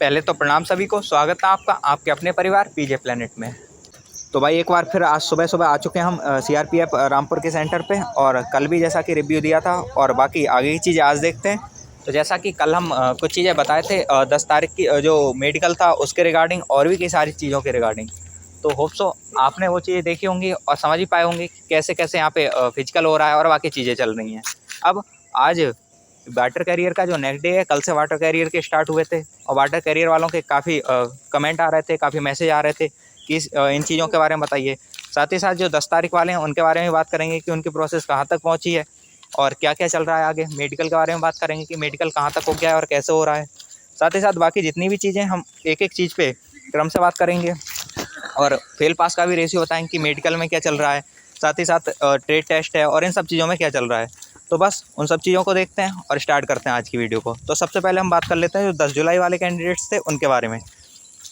पहले तो प्रणाम सभी को, स्वागत है आपका आपके अपने परिवार पीजे प्लेनेट में। तो भाई एक बार फिर आज सुबह सुबह आ चुके हैं हम सीआरपीएफ रामपुर के सेंटर पे। और कल भी जैसा कि रिव्यू दिया था और बाकी आगे की चीज़ें आज देखते हैं। तो जैसा कि कल हम कुछ चीज़ें बताए थे 10 तारीख की जो मेडिकल था उसके रिगार्डिंग और भी कई सारी चीज़ों के रिगार्डिंग। तो होप सो आपने वो चीज़ें देखी होंगी और समझ ही पाए होंगे कि कैसे कैसे यहाँ पे फिजिकल हो रहा है और बाकी चीज़ें चल रही हैं। अब आज वाटर कैरियर का जो नेक्स्ट डे है, कल से वाटर कैरियर के स्टार्ट हुए थे और वाटर कैरियर वालों के काफ़ी कमेंट आ रहे थे, काफ़ी मैसेज आ रहे थे कि इन चीज़ों के बारे में बताइए। साथ ही साथ जो 10 तारीख वाले हैं उनके बारे में बात करेंगे कि उनकी प्रोसेस कहाँ तक पहुँची है और क्या क्या चल रहा है आगे। मेडिकल के बारे में बात करेंगे कि मेडिकल कहाँ तक हो गया है और कैसे हो रहा है। साथ ही साथ बाकी जितनी भी चीज़ें हम एक एक चीज़ पे क्रम से बात करेंगे और फेल पास का भी रेशियो बताएंगे कि मेडिकल में क्या चल रहा है। साथ ही साथ ट्रेड टेस्ट है और इन सब चीज़ों में क्या चल रहा है। तो बस उन सब चीज़ों को देखते हैं और स्टार्ट करते हैं आज की वीडियो को। तो सबसे पहले हम बात कर लेते हैं जो 10 जुलाई वाले कैंडिडेट्स थे उनके बारे में।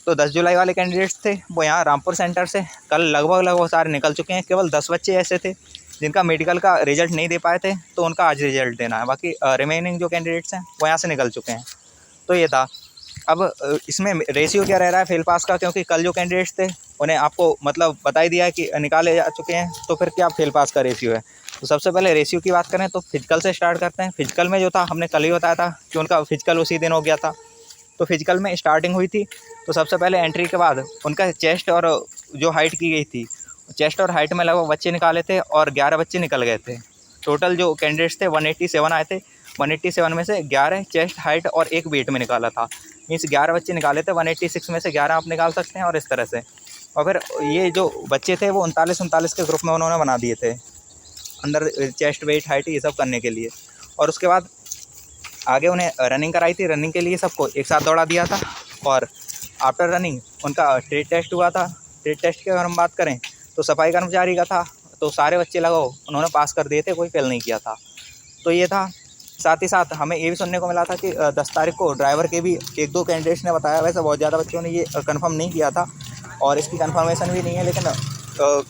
तो 10 जुलाई वाले कैंडिडेट्स थे वो यहाँ रामपुर सेंटर से कल लगभग सारे निकल चुके हैं। केवल 10 बच्चे ऐसे थे जिनका मेडिकल का रिजल्ट नहीं दे पाए थे, तो उनका आज रिजल्ट देना है। बाकी रिमेनिंग जो कैंडिडेट्स हैं वो यहाँ से निकल चुके हैं। तो ये था। अब इसमें रेशियो क्या रह रहा है फेल पास का, क्योंकि कल जो कैंडिडेट्स थे उन्हें आपको मतलब बता ही दिया है कि निकाले जा चुके हैं, तो फिर क्या फेल पास का रेशियो है। तो सबसे पहले रेशियो की बात करें तो फिजिकल से स्टार्ट करते हैं। फिजिकल में जो था हमने कल ही बताया था कि उनका फिजिकल उसी दिन हो गया था। तो फिजिकल में स्टार्टिंग हुई थी तो सबसे पहले एंट्री के बाद उनका चेस्ट और जो हाइट की गई थी, चेस्ट और हाइट में लगभग बच्चे निकाले थे और 11 बच्चे निकल गए थे। टोटल जो कैंडिडेट्स थे 187 आए थे। 187 में से 11 चेस्ट हाइट और एक वेट में निकाला था। मीन्स 11 बच्चे निकाले थे, 186 में से 11 आप निकाल सकते हैं और इस तरह से। और फिर ये जो बच्चे थे वो 39 के ग्रुप में उन्होंने बना दिए थे अंदर चेस्ट वेट हाइट ये सब करने के लिए। और उसके बाद आगे उन्हें रनिंग कराई थी। रनिंग के लिए सबको एक साथ दौड़ा दिया था और आफ्टर रनिंग उनका ट्रेड टेस्ट हुआ था। ट्रेड टेस्ट की अगर हम बात करें तो सफाई कर्मचारी का था, तो सारे बच्चे लगाओ उन्होंने पास कर दिए थे, कोई फेल नहीं किया था। तो ये था। साथ ही साथ हमें ये भी सुनने को मिला था कि 10 तारीख को ड्राइवर के भी एक दो कैंडिडेट्स ने बताया, वैसे बहुत ज़्यादा बच्चों ने ये कंफर्म नहीं किया था और इसकी कंफर्मेशन भी नहीं है, लेकिन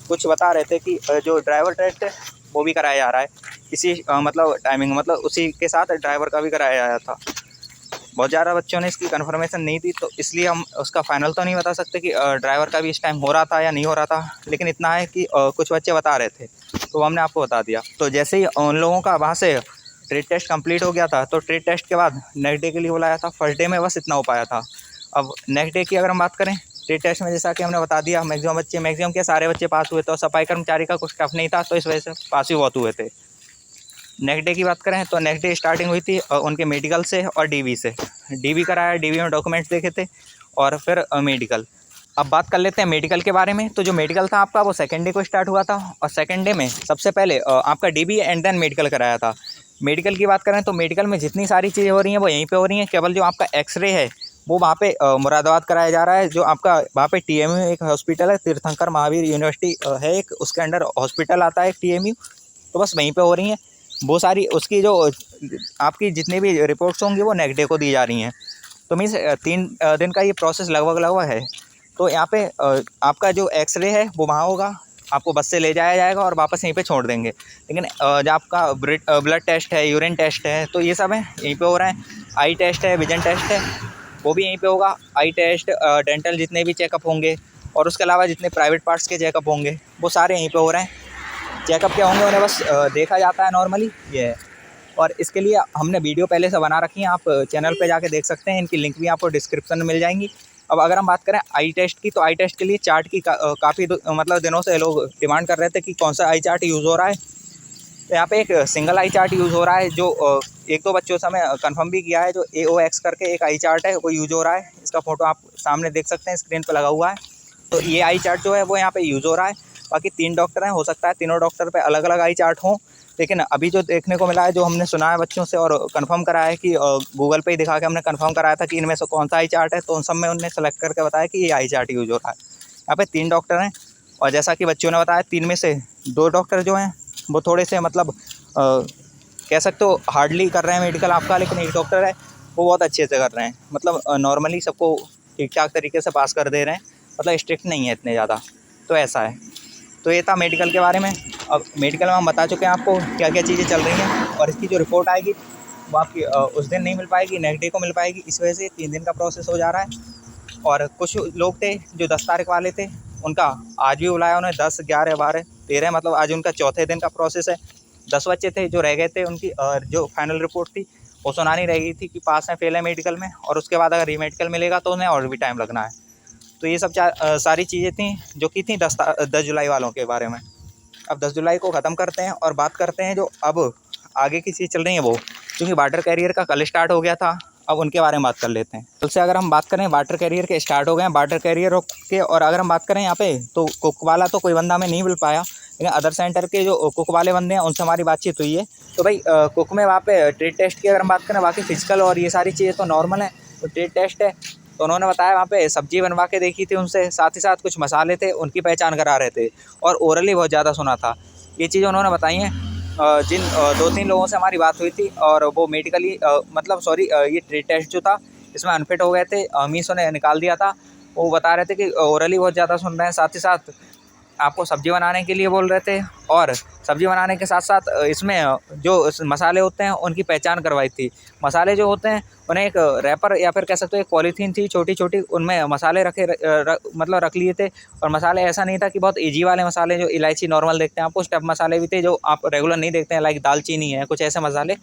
कुछ बता रहे थे कि जो ड्राइवर टेस्ट है वो भी कराया जा रहा है इसी मतलब टाइमिंग, मतलब उसी के साथ ड्राइवर का भी कराया जाया था। बहुत ज़्यादा बच्चों ने इसकी कंफर्मेशन नहीं दी, तो इसलिए हम उसका फाइनल तो नहीं बता सकते कि ड्राइवर का भी इस टाइम हो रहा था या नहीं हो रहा था, लेकिन इतना है कि कुछ बच्चे बता रहे थे तो हमने आपको बता दिया। तो जैसे ही उन लोगों का वहाँ से ट्रेड टेस्ट कंप्लीट हो गया था तो ट्रेड टेस्ट के बाद नेक्स्ट डे के लिए बुलाया था। फर्स्ट डे में बस इतना हो पाया था। अब नेक्स्ट डे की अगर हम बात करें, ट्रेड टेस्ट में जैसा कि हमने बता दिया मैक्सिमम के सारे बच्चे पास हुए थे और सफाई कर्मचारी का कुछ टफ नहीं था, तो इस वजह से पास भी बहुत हुए थे। नेक्स्ट डे की बात करें तो नेक्स्ट डे स्टार्टिंग हुई थी उनके मेडिकल से और डीवी से। डीवी कराया, डीवी में डॉक्यूमेंट्स देखे थे और फिर मेडिकल। अब बात कर लेते हैं मेडिकल के बारे में। तो जो मेडिकल था आपका वो सेकेंड डे को स्टार्ट हुआ था और सेकेंड डे में सबसे पहले आपका डीबी एंड देन मेडिकल कराया था। मेडिकल की बात करें तो मेडिकल में जितनी सारी चीज़ें हो रही हैं वो यहीं पे हो रही हैं। केवल जो आपका एक्सरे है वो वहाँ पे मुरादाबाद कराया जा रहा है। जो आपका वहाँ पे टीएमयू एक हॉस्पिटल है, तीर्थंकर महावीर यूनिवर्सिटी है एक, उसके अंडर हॉस्पिटल आता है टीएमयू, तो बस वहीं पे हो रही हैं वो सारी। उसकी जो आपकी जितनी भी रिपोर्ट्स होंगी वो नेक्स्ट डे को दी जा रही हैं। तो मीन्स 3 दिन का ये प्रोसेस लगभग है। तो यहाँ पे आपका जो एक्सरे है वो वहाँ होगा, आपको बस से ले जाया जाएगा और वापस यहीं पे छोड़ देंगे। लेकिन जो आपका ब्लड टेस्ट है, यूरिन टेस्ट है, तो ये सब है यहीं पे हो रहा है। आई टेस्ट है, विजन टेस्ट है, वो भी यहीं पे होगा। आई टेस्ट, डेंटल जितने भी चेकअप होंगे और उसके अलावा जितने प्राइवेट पार्ट्स के चेकअप होंगे वो सारे यहीं पे हो रहे हैं। चेकअप क्या होंगे उन्हें बस देखा जाता है नॉर्मली, ये है। और इसके लिए हमने वीडियो पहले से बना रखी है, आप चैनल पे जाके देख सकते हैं, इनकी लिंक भी आपको डिस्क्रिप्शन में मिल जाएंगी। अब अगर हम बात करें आई टेस्ट की, तो आई टेस्ट के लिए चार्ट की काफ़ी मतलब दिनों से लोग डिमांड कर रहे थे कि कौन सा आई चार्ट यूज़ हो रहा है। तो यहाँ पे एक सिंगल आई चार्ट यूज़ हो रहा है, जो एक दो बच्चों से हमें कन्फर्म भी किया है। जो AOX करके एक आई चार्ट है वो यूज़ हो रहा है। इसका फ़ोटो आप सामने देख सकते हैं, स्क्रीन पर लगा हुआ है। तो ये आई चार्ट जो है वो यहाँ पे यूज़ हो रहा है। बाकी 3 डॉक्टर हैं, हो सकता है तीनों डॉक्टर पे अलग अलग आई चार्ट हों, लेकिन अभी जो देखने को मिला है, जो हमने सुना है बच्चों से और कंफर्म कराया है कि गूगल पे ही दिखा के हमने कंफर्म कराया था कि इनमें से कौन सा आई चार्ट है, तो उन सब में उन्होंने सेलेक्ट करके बताया कि ये आई चार्ट यूज़ हो रहा है। यहाँ पे 3 डॉक्टर हैं और जैसा कि बच्चों ने बताया 3 में से 2 डॉक्टर जो हैं वो थोड़े से मतलब कह सकते हो हार्डली कर रहे हैं मेडिकल आपका, लेकिन एक डॉक्टर है वो बहुत अच्छे से कर रहे हैं, मतलब नॉर्मली सबको ठीक ठाक तरीके से पास कर दे रहे हैं, मतलब स्ट्रिक्ट नहीं है इतने ज़्यादा। तो ऐसा है। तो ये था मेडिकल के बारे में। अब मेडिकल में हम बता चुके हैं आपको क्या क्या चीज़ें चल रही हैं और इसकी जो रिपोर्ट आएगी वो आपकी उस दिन नहीं मिल पाएगी, नेक्स्ट डे को मिल पाएगी। इस वजह से 3 दिन का प्रोसेस हो जा रहा है। और कुछ लोग थे जो 10 तारीख वाले थे, उनका आज भी बुलाया उन्हें 10, 11, 12, 13, मतलब आज उनका चौथे दिन का प्रोसेस है। 10 बच्चे थे जो रह गए थे, उनकी जो फाइनल रिपोर्ट थी वो सुनानी रह गई थी कि पास है फेल है मेडिकल में, और उसके बाद अगर रीमेडिकल मिलेगा तो उन्हें और भी टाइम लगना है। तो ये सब सारी चीज़ें थी जो कि थी 10 जुलाई वालों के बारे में। अब 10 जुलाई को ख़त्म करते हैं और बात करते हैं जो अब आगे की चीज़ चल रही है वो, क्योंकि वाटर कैरियर का कल स्टार्ट हो गया था, अब उनके बारे में बात कर लेते हैं। कल से अगर हम बात करें वाटर कैरियर के स्टार्ट हो गए हैं, वाटर कैरियर के। और अगर हम बात करें यहाँ पे तो कुक वाला तो कोई बंदा हमें नहीं मिल पाया, लेकिन अदर सेंटर के जो कुक वाले बंदे हैं उनसे हमारी बातचीत हुई है। तो भाई कुक में वहाँ पे ट्रेड टेस्ट की अगर हम बात करें, बाकी फिजिकल और ये सारी चीज़ें तो नॉर्मल है। तो ट्रेड टेस्ट है तो उन्होंने बताया वहाँ पे सब्जी बनवा के देखी थी उनसे, साथ ही साथ कुछ मसाले थे उनकी पहचान करा रहे थे, और ओरली बहुत ज़्यादा सुना था। ये चीज़ें उन्होंने बताई हैं। जिन 2-3 लोगों से हमारी बात हुई थी और वो मेडिकली मतलब सॉरी ये ट्रेड टेस्ट जो था इसमें अनफिट हो गए थे, मीसो ने निकाल दिया था। वो बता रहे थे कि ओरली बहुत ज़्यादा सुन रहे हैं, साथ ही साथ आपको सब्ज़ी बनाने के लिए बोल रहे थे, और सब्ज़ी बनाने के साथ साथ इसमें जो मसाले होते हैं उनकी पहचान करवाई थी। मसाले जो होते हैं उन्हें एक रैपर या फिर कह सकते हो एक पॉलीथीन थी छोटी-छोटी, उनमें मसाले मतलब रख लिए थे। और मसाले ऐसा नहीं था कि बहुत ईज़ी वाले मसाले जो इलायची नॉर्मल देखते हैं आपको, स्टेप मसाले भी थे जो आप रेगुलर नहीं देखते हैं, लाइक दालचीनी है, कुछ ऐसे मसाले।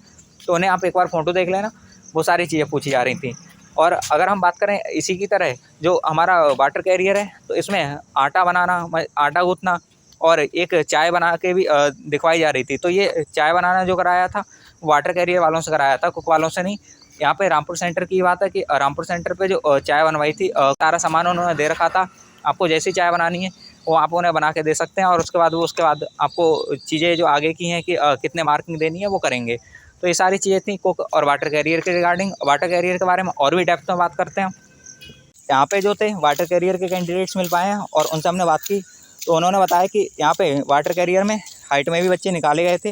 तो उन्हें आप एक बार फ़ोटो देख लेना, वो सारी चीज़ें पूछी जा रही थी। और अगर हम बात करें इसी की तरह जो हमारा वाटर कैरियर है, तो इसमें आटा बनाना, आटा गूँथना और एक चाय बना के भी दिखवाई जा रही थी। तो ये चाय बनाना जो कराया था वाटर कैरियर वालों से कराया था, कुक वालों से नहीं। यहाँ पे रामपुर सेंटर की बात है कि रामपुर सेंटर पे जो चाय बनवाई थी, सारा सामान उन्होंने दे रखा था। आपको जैसी चाय बनानी है वो आप उन्हें बना के दे सकते हैं, और उसके बाद आपको चीज़ें जो आगे की हैं कि कितने मार्किंग देनी है वो करेंगे। तो ये सारी चीज़ें थी कुक और वाटर कैरियर के रिगार्डिंग। वाटर कैरियर के बारे में और भी डेप्थ में बात करते हैं। यहाँ पे जो थे वाटर कैरियर के कैंडिडेट्स मिल पाए हैं और उनसे हमने बात की, तो उन्होंने बताया कि यहाँ पे वाटर कैरियर में हाइट में भी बच्चे निकाले गए थे।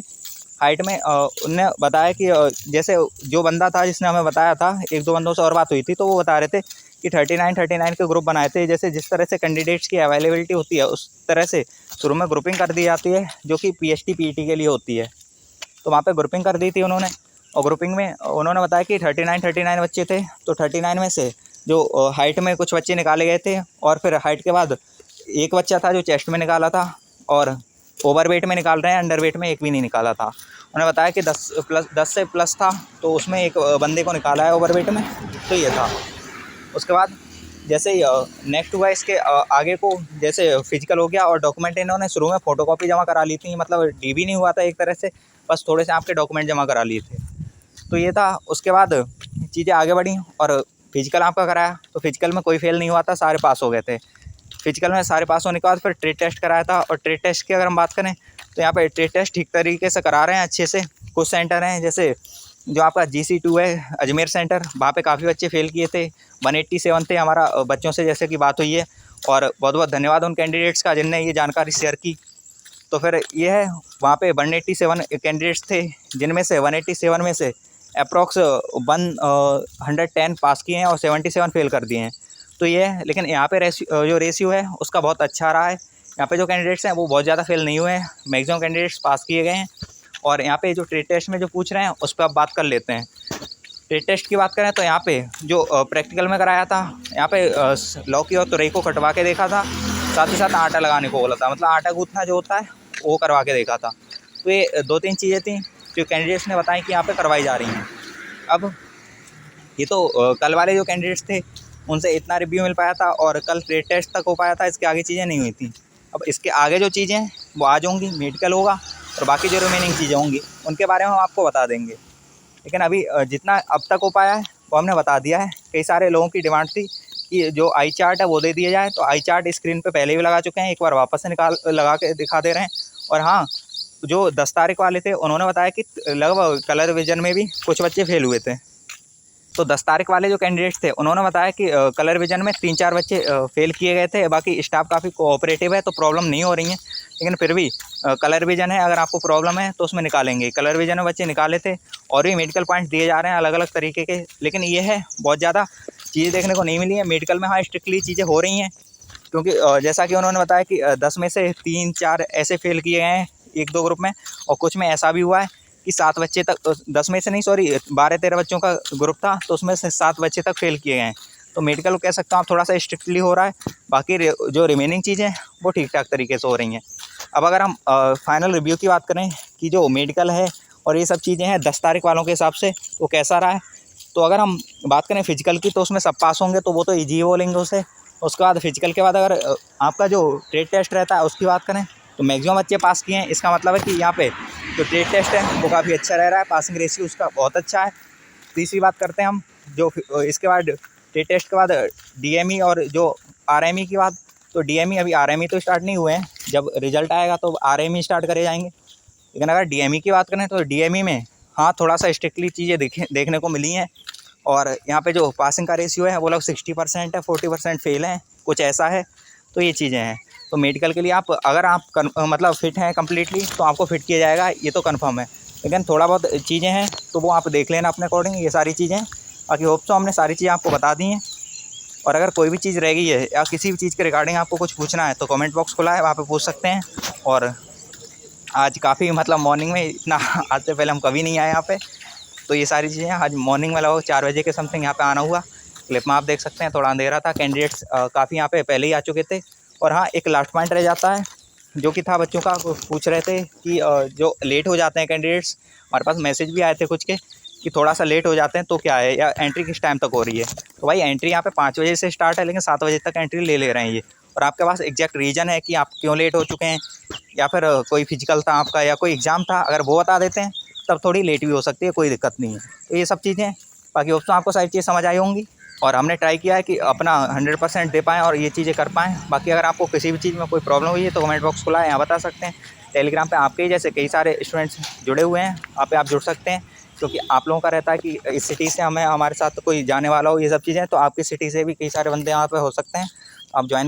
हाइट में उनने बताया कि जैसे जो बंदा था जिसने हमें बताया था, 1-2 बंदों से और बात हुई थी, तो वो बता रहे थे कि 39 के ग्रुप बनाए थे। जैसे जिस तरह से कैंडिडेट्स की अवेलेबिलिटी होती है उस तरह से शुरू में ग्रुपिंग कर दी जाती है, जो कि PhD PET के लिए होती है। तो वहाँ पे ग्रुपिंग कर दी थी उन्होंने, और ग्रुपिंग में उन्होंने बताया कि 39 बच्चे थे। तो 39 में से जो हाइट में कुछ बच्चे निकाले गए थे, और फिर हाइट के बाद एक बच्चा था जो चेस्ट में निकाला था, और ओवर वेट में निकाल रहे हैं, अंडर वेट में एक भी नहीं निकाला था। उन्होंने बताया कि 10 से प्लस था, तो उसमें एक बंदे को निकाला है ओवर वेट में। तो ये था। उसके बाद जैसे ही नेक्स्ट हुआ इसके आगे को, जैसे फिजिकल हो गया और डॉक्यूमेंट इन्होंने शुरू में फ़ोटोकॉपी जमा करा ली थी, मतलब DB नहीं हुआ था एक तरह से, बस थोड़े से आपके डॉक्यूमेंट जमा करा लिए थे। तो ये था। उसके बाद चीज़ें आगे बढ़ी और फिजिकल आपका कराया, तो फिजिकल में कोई फेल नहीं हुआ था, सारे पास हो गए थे। फिजिकल में सारे पास होने के बाद फिर ट्रेड टेस्ट कराया था, और ट्रेड टेस्ट की अगर हम बात करें तो यहाँ पे ट्रेड टेस्ट ठीक तरीके से करा रहे हैं अच्छे से। कुछ सेंटर हैं जैसे जो आपका GC2 है अजमेर सेंटर, वहाँ पे काफ़ी बच्चे फेल किए थे। 187 थे हमारा बच्चों से जैसे कि बात हुई है, और बहुत बहुत धन्यवाद उन कैंडिडेट्स का जिनने ये जानकारी शेयर की। तो फिर ये है, वहाँ पे 187 कैंडिडेट्स थे, जिनमें से 187 में से अप्रॉक्स 110 पास किए हैं और 77 फेल कर दिए हैं। तो ये है। लेकिन यहाँ पे जो रेशियो है उसका बहुत अच्छा रहा है। यहाँ पे जो कैंडिडेट्स हैं वो बहुत ज़्यादा फेल नहीं हुए हैं, मैक्सिमम कैंडिडेट्स पास किए गए हैं। और यहाँ पे जो ट्रेड टेस्ट में जो पूछ रहे हैं उस पर अब बात कर लेते हैं। ट्रेड टेस्ट की बात करें तो यहाँ पे जो प्रैक्टिकल में कराया था, यहाँ पे लौकी और तुरई को कटवा के देखा था, साथ ही साथ आटा लगाने को बोला था, मतलब आटा गूँथना जो होता है वो करवा के देखा था। तो ये 2-3 चीज़ें थी जो कैंडिडेट्स ने बताई कि यहाँ पे करवाई जा रही हैं। अब ये तो कल वाले जो कैंडिडेट्स थे उनसे इतना रिव्यू मिल पाया था, और कल ट्रेड टेस्ट तक हो पाया था, इसके आगे चीज़ें नहीं हुई थी। अब इसके आगे जो चीज़ें हैं वो आज होंगी, मेडिकल होगा, और बाकी जो रिमेनिंग चीज़ें होंगी उनके बारे में हम आपको बता देंगे। लेकिन अभी जितना अब तक हो पाया है वो हमने बता दिया है। कई सारे लोगों की डिमांड थी कि जो आई चार्ट है वो दे दिया जाए, तो आई चार्ट स्क्रीन पे पहले भी लगा चुके हैं, एक बार वापस से लगा के दिखा दे रहे हैं। और हाँ, जो 10 तारीख वाले थे उन्होंने बताया कि लगभग कलर विजन में भी कुछ बच्चे फेल हुए थे। तो 10 तारीख वाले जो कैंडिडेट्स थे उन्होंने बताया कि कलर विजन में 3-4 बच्चे फेल किए गए थे, बाकी स्टाफ काफ़ी कोऑपरेटिव है तो प्रॉब्लम नहीं हो रही है। लेकिन फिर भी कलर विजन है, अगर आपको प्रॉब्लम है तो उसमें निकालेंगे। कलर विजन में बच्चे निकाले थे, और भी मेडिकल पॉइंट्स दिए जा रहे हैं अलग अलग तरीके के। लेकिन ये है, बहुत ज़्यादा चीज़ें देखने को नहीं मिली है मेडिकल में। हाँ, स्ट्रिक्टली चीज़ें हो रही हैं, क्योंकि जैसा कि उन्होंने बताया कि 10 में से 3-4 ऐसे फेल किए गए हैं 1-2 ग्रुप में, और कुछ में ऐसा भी हुआ है कि 7 बच्चे तक 10 में से नहीं, सॉरी 12-13 बच्चों का ग्रुप था, तो उसमें से 7 बच्चे तक फेल किए गए हैं। तो मेडिकल कह सकता हूँ आप थोड़ा सा स्ट्रिक्टली हो रहा है, बाकी जो रिमेनिंग चीज़ें वो ठीक ठाक तरीके से हो रही हैं। अब अगर हम फाइनल रिव्यू की बात करें कि जो मेडिकल है और ये सब चीज़ें हैं 10 तारीख वालों के हिसाब से तो कैसा रहा है, तो अगर हम बात करें फिजिकल की तो उसमें सब पास होंगे, तो वो तो ईजी बोलेंगे उसे। उसके बाद फिजिकल के बाद अगर आपका जो ट्रेड टेस्ट रहता है उसकी बात करें तो मैक्सिमम बच्चे पास किए हैं। इसका मतलब है कि यहाँ पे जो ट्रेड टेस्ट है वो काफ़ी अच्छा रह रहा है, पासिंग रेशियो उसका बहुत अच्छा है। तीसरी बात करते हैं हम जो इसके बाद ट्रेड टेस्ट के बाद DME और जो RME की बात, तो DME अभी RME तो स्टार्ट नहीं हुए हैं, जब रिजल्ट आएगा तो RME स्टार्ट करे जाएंगे। लेकिन अगर DME की बात करें तो DME में हाँ थोड़ा सा स्ट्रिक्टली चीज़ें देखने को मिली हैं, और यहाँ पे जो पासिंग का रेशियो है वो लोग 60% है, 40% फेल हैं, कुछ ऐसा है। तो ये चीज़ें हैं। तो मेडिकल के लिए आप अगर आप मतलब फिट हैं कम्प्लीटली तो आपको फिट किया जाएगा, ये तो कन्फर्म है। लेकिन थोड़ा बहुत चीज़ें हैं तो वो आप देख लेना अपने अकॉर्डिंग, ये सारी चीज़ें। बाकी होप तो हमने सारी चीज़ें आपको बता दी हैं। और अगर कोई भी चीज़ रह गई है या किसी भी चीज़ के रिगार्डिंग आपको कुछ पूछना है तो कमेंट बॉक्स खुला है, वहाँ पे पूछ सकते हैं। और आज काफ़ी मतलब मॉर्निंग में इतना आज से पहले हम कभी नहीं आए यहाँ पे, तो ये सारी चीज़ें आज मॉर्निंग में लगभग 4 बजे के समथिंग यहाँ पे आना हुआ। क्लिप में आप देख सकते हैं थोड़ा अंधेरा था, कैंडिडेट्स काफ़ी यहाँ पे पहले ही आ चुके थे। और हाँ, एक लास्ट पॉइंट रह जाता है जो कि था बच्चों का, पूछ रहे थे कि जो लेट हो जाते हैं कैंडिडेट्स, हमारे पास मैसेज भी आए थे कुछ के कि थोड़ा सा लेट हो जाते हैं तो क्या है, या एंट्री किस टाइम तक हो रही है। तो भाई एंट्री यहाँ पे 5 बजे से स्टार्ट है, लेकिन 7 बजे तक एंट्री ले रहे हैं ये। और आपके पास एग्जैक्ट रीज़न है कि आप क्यों लेट हो चुके हैं, या फिर कोई फिजिकल था आपका या कोई एग्ज़ाम था, अगर वो बता देते हैं तब थोड़ी लेट भी हो सकती है, कोई दिक्कत नहीं है। तो ये सब चीज़ें, बाकी दोस्तों आपको सारी चीज़ें समझ आई होंगी और हमने ट्राई किया है कि अपना 100% दे पाएँ और ये चीज़ें कर पाएँ। बाकी अगर आपको किसी भी चीज़ में कोई प्रॉब्लम हुई है तो कमेंट बॉक्स खुला है, यहाँ बता सकते हैं। टेलीग्राम पे आपके ही जैसे कई सारे स्टूडेंट्स जुड़े हुए हैं, वहाँ पे आप जुड़ सकते हैं, क्योंकि आप लोगों का रहता है कि इस सिटी से हमारे साथ कोई जाने वाला हो, ये सब चीज़ें, तो आपकी सिटी से भी कई सारे बंदे यहाँ पे हो सकते हैं, आप ज्वाइन